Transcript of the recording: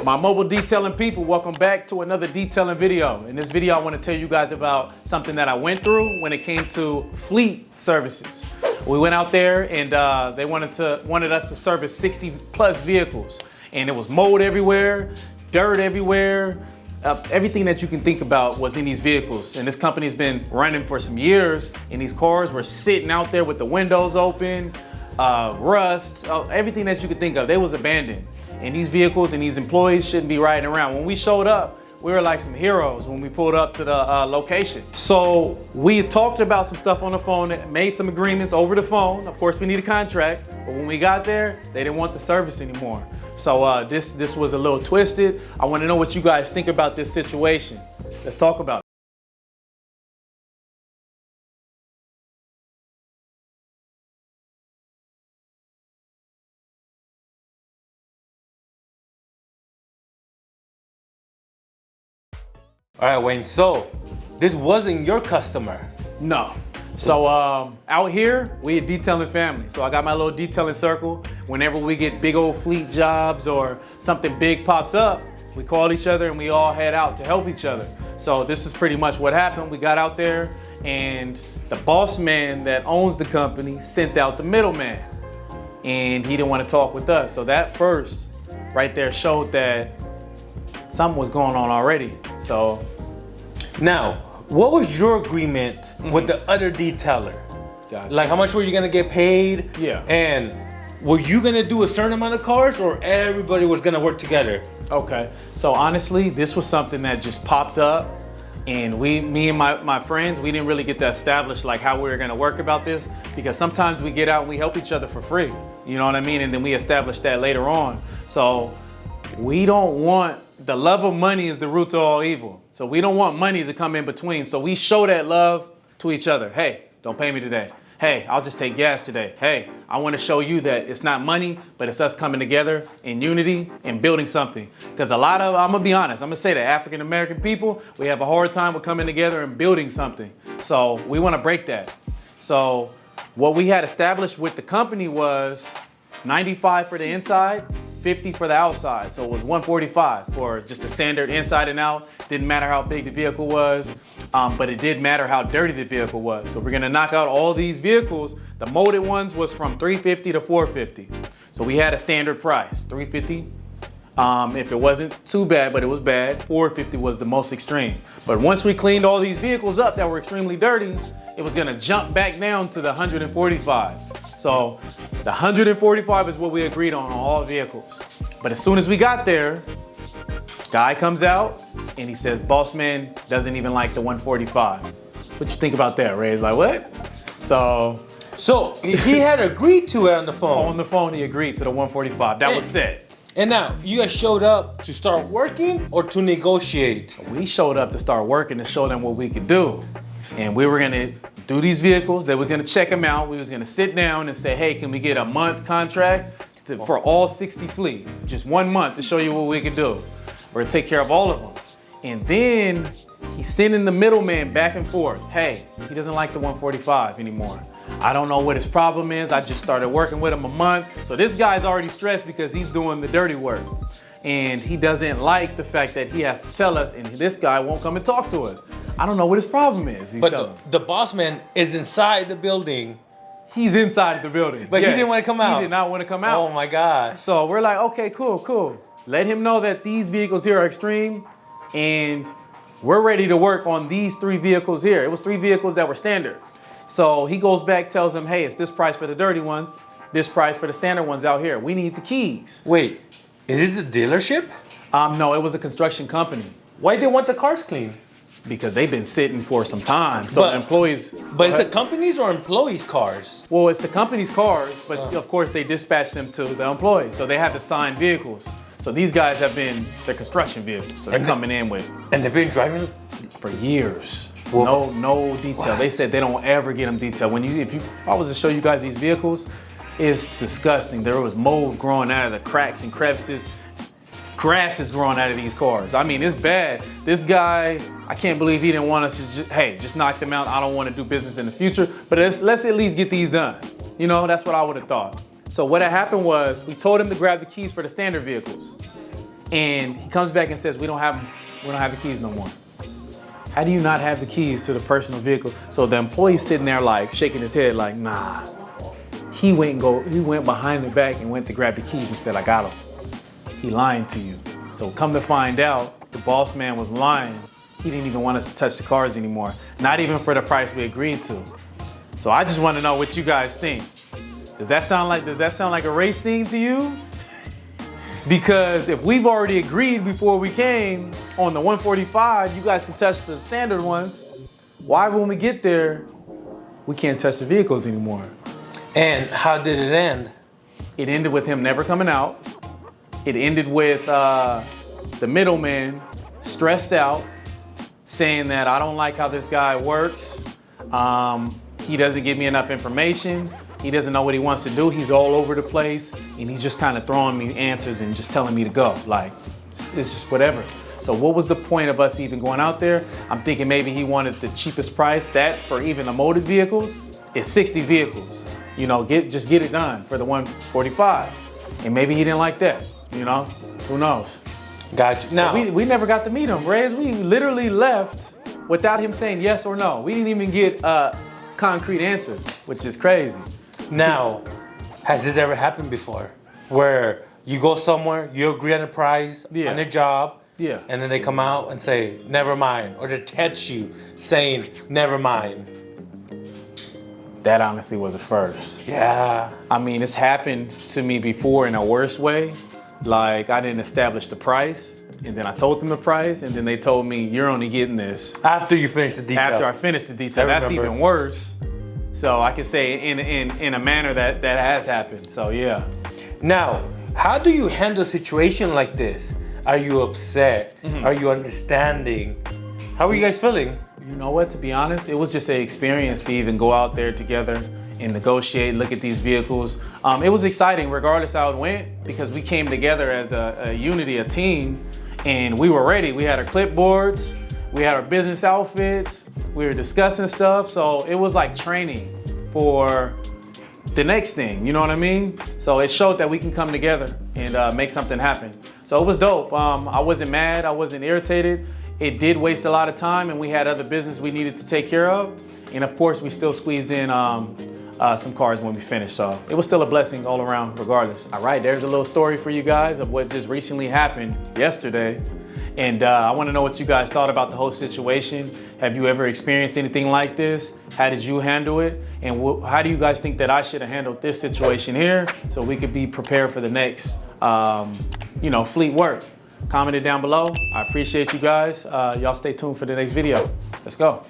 My mobile detailing people, welcome back to another detailing video. In this video, I want to tell you guys about something that I went through when it came to fleet services. We went out there and they wanted us to service 60 plus vehicles, and it was mold everywhere, dirt everywhere. Everything that you can think about was in these vehicles. And this company's been running for some years, and these cars were sitting out there with the windows open, rust, everything that you could think of. They was abandoned. And these vehicles and these employees shouldn't be riding around. When we showed up, we were like some heroes when we pulled up to the location. So we talked about some stuff on the phone, made some agreements over the phone. Of course, we need a contract, but when we got there, they didn't want the service anymore. So this was a little twisted. I want to know what you guys think about this situation. Let's talk about it. All right, Wayne, so this wasn't your customer. No. So out here, we a detailing family. So I got my little detailing circle. Whenever we get big old fleet jobs or something big pops up, we call each other and we all head out to help each other. So this is pretty much what happened. We got out there and the boss man that owns the company sent out the middleman, and he didn't want to talk with us. So that first right there showed that something was going on already. So now, what was your agreement with the other detailer? Gotcha. Like, how much were you gonna get paid? Yeah. And were you gonna do a certain amount of cars, or everybody was gonna work together? Okay, so honestly, this was something that just popped up, and me and my friends, we didn't really get to establish like how we were gonna work about this, because sometimes we get out and we help each other for free, you know what I mean? And then we establish that later on. So we don't want, the love of money is the root to all evil. So we don't want money to come in between. So we show that love to each other. Hey, don't pay me today. Hey, I'll just take gas today. Hey, I want to show you that it's not money, but it's us coming together in unity and building something. Because a lot of, I'm gonna be honest, I'm gonna say that African-American people, we have a hard time with coming together and building something. So we want to break that. So what we had established with the company was 95 for the inside, 50 for the outside. So it was 145 for just a standard inside and out. Didn't matter how big the vehicle was, but it did matter how dirty the vehicle was. So we're gonna knock out all these vehicles. The molded ones was from 350 to 450. So we had a standard price, 350. If it wasn't too bad, but it was bad, 450 was the most extreme. But once we cleaned all these vehicles up that were extremely dirty, it was gonna jump back down to the 145. So the 145 is what we agreed on all vehicles. But as soon as we got there, guy comes out and he says, boss man doesn't even like the 145. What you think about that, Ray? He's like, what? So he had agreed to it on the phone. On the phone, he agreed to the 145. That was set. And now, you guys showed up to start working or to negotiate? We showed up to start working to show them what we could do. And we were gonna do these vehicles. They was gonna check them out. We was gonna sit down and say, hey, can we get a month contract for all 60 fleet? Just 1 month to show you what we could do. We're gonna take care of all of them. And then he's sending the middleman back and forth. Hey, he doesn't like the 145 anymore. I don't know what his problem is. I just started working with him a month. So this guy's already stressed because he's doing the dirty work. And he doesn't like the fact that he has to tell us, and this guy won't come and talk to us. I don't know what his problem is. But the boss man is inside the building. He's inside the building. But yes, he didn't want to come out. He did not want to come out. Oh my God. So we're like, okay, cool. Let him know that these vehicles here are extreme, and we're ready to work on these 3 vehicles here. It was 3 vehicles that were standard. So he goes back, tells him, hey, it's this price for the dirty ones, this price for the standard ones out here. We need the keys. Wait, is this a dealership? No, it was a construction company. Why they want the cars clean? Because they've been sitting for some time. So the employees. But it's the company's or employees' cars? Well, it's the company's cars, but of course they dispatch them to the employees. So they have assigned vehicles. So these guys have been the construction vehicles. So they're coming in with. And they've been driving for years. No detail. What? They said they don't ever get them detailed. If I was to show you guys these vehicles, it's disgusting. There was mold growing out of the cracks and crevices. Grass is growing out of these cars. I mean, it's bad. This guy, I can't believe he didn't want us to just knock them out. I don't want to do business in the future, but let's at least get these done. You know, that's what I would have thought. So what had happened was we told him to grab the keys for the standard vehicles. And he comes back and says, we don't have the keys no more. How do you not have the keys to the personal vehicle? So the employee's sitting there like shaking his head like, nah. He went behind the back and went to grab the keys and said, I got them. He lying to you. So come to find out, the boss man was lying. He didn't even want us to touch the cars anymore. Not even for the price we agreed to. So I just want to know what you guys think. Does that sound like a race thing to you? Because if we've already agreed before we came on the 145, you guys can touch the standard ones. Why when we get there, we can't touch the vehicles anymore? And how did it end? It ended with him never coming out. It ended with the middleman stressed out, saying that I don't like how this guy works. He doesn't give me enough information. He doesn't know what he wants to do. He's all over the place, and he's just kind of throwing me answers and just telling me to go. Like, it's just whatever. So what was the point of us even going out there? I'm thinking maybe he wanted the cheapest price. That for even the motor vehicles is 60 vehicles. You know, just get it done for the 145. And maybe he didn't like that, you know? Who knows? Gotcha. Now, we never got to meet him, Reyes. We literally left without him saying yes or no. We didn't even get a concrete answer, which is crazy. Now, has this ever happened before? Where you go somewhere, you agree on a price, on a job, and then they come out and say, never mind, or they text you saying, never mind. That honestly was a first. Yeah. I mean, it's happened to me before in a worse way. Like, I didn't establish the price, and then I told them the price, and then they told me, you're only getting this after you finish the detail. After I finished the detail. That's even worse. So I can say in a manner that has happened. So yeah. Now, how do you handle a situation like this? Are you upset? Mm-hmm. Are you understanding? How are you guys feeling? You know what, to be honest, it was just an experience to even go out there together and negotiate, look at these vehicles. It was exciting regardless how it went, because we came together as a unity, a team, and we were ready. We had our clipboards, we had our business outfits, we were discussing stuff. So it was like training for the next thing, you know what I mean? So it showed that we can come together and make something happen. So it was dope. I wasn't mad, I wasn't irritated. It did waste a lot of time, and we had other business we needed to take care of. And of course, we still squeezed in some cars when we finished. So it was still a blessing all around regardless. All right, there's a little story for you guys of what just recently happened yesterday. And I want to know what you guys thought about the whole situation. Have you ever experienced anything like this? How did you handle it? And how do you guys think that I should have handled this situation here so we could be prepared for the next, fleet work? Comment it down below. I appreciate you guys. Y'all stay tuned for the next video. Let's go.